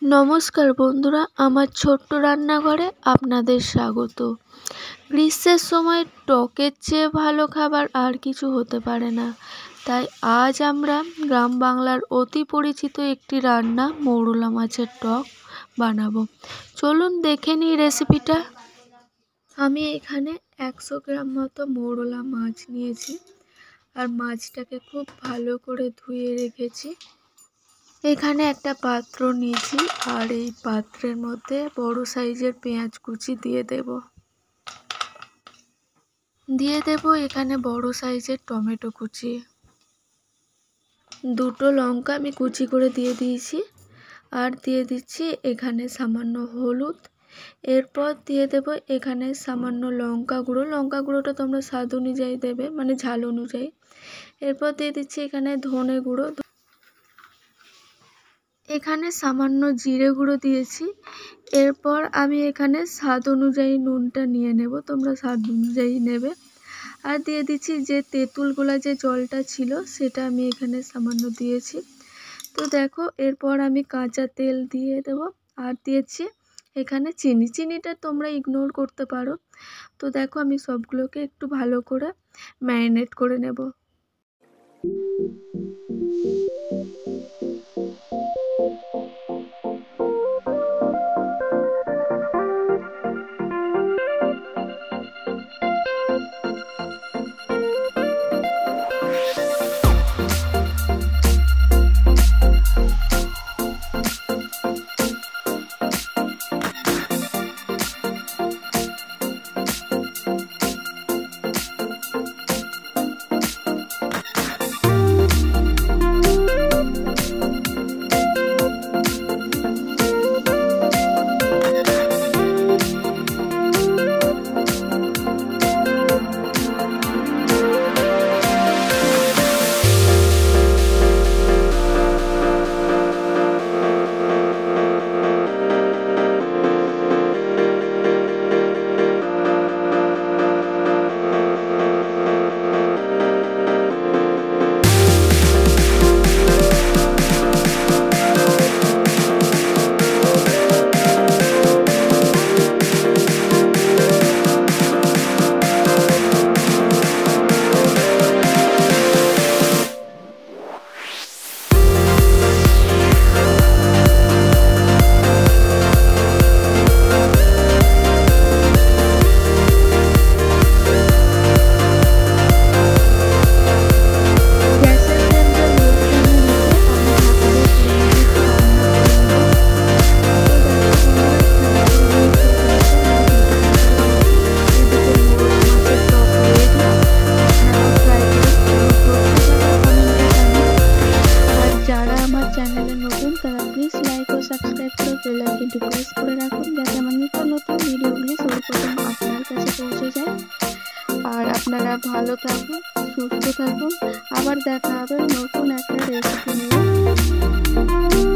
নমস্কার বন্ধুরা, আমার ছোট্ট রান্নাঘরে আপনাদের স্বাগত। গ্রীষ্মের সময় টকের চেয়ে ভালো খাবার আর কিছু হতে পারে না। তাই আজ আমরা গ্রাম বাংলার অতি পরিচিত একটি রান্না মৌরলা মাছের টক বানাবো। চলুন দেখে নিই রেসিপিটা। আমি এখানে 100 গ্রাম মতো মৌরলা মাছ নিয়েছি আর মাছটাকে খুব ভালো করে ধুয়ে রেখেছি। এখানে একটা পাত্র নিয়েছি আর এই পাত্রের মধ্যে বড় সাইজের পেঁয়াজ কুচি দিয়ে দেব এখানে বড় সাইজের টমেটো কুচি, দুটো লঙ্কা আমি কুচি করে দিয়ে দিয়েছি আর দিয়ে দিচ্ছি এখানে সামান্য হলুদ। এরপর দিয়ে দেব এখানে সামান্য লঙ্কা গুঁড়োটা তোমরা স্বাদ অনুযায়ী দেবে, মানে ঝাল অনুযায়ী। এরপর দিয়ে দিচ্ছি এখানে ধনে গুঁড়ো, এখানে সামান্য জিরে গুঁড়ো দিয়েছি। এরপর আমি এখানে স্বাদ অনুযায়ী নুনটা নিয়ে নেব, তোমরা স্বাদ অনুযায়ী নেবে। আর দিয়ে দিচ্ছি যে তেঁতুল গোলা যে জলটা ছিল সেটা আমি এখানে সামান্য দিয়েছি। তো দেখো, এরপর আমি কাঁচা তেল দিয়ে দেব আর দিয়েছি এখানে চিনিটা তোমরা ইগনোর করতে পারো। তো দেখো, আমি সবগুলোকে একটু ভালো করে ম্যারিনেট করে নেব। চ্যানেলে নতুন তারা প্লিজ লাইক ও সাবস্ক্রাইব করে বেল আইকনটি প্রেস করে রাখুন, যাতে আমার নতুন ভিডিওগুলি সর্বপ্রথম আপনার কাছে পৌঁছে যায়। আর আপনারা ভালো থাকুন, সুস্থ থাকুন। আবার দেখা হবে নতুন একটা রেসিপি নিয়ে।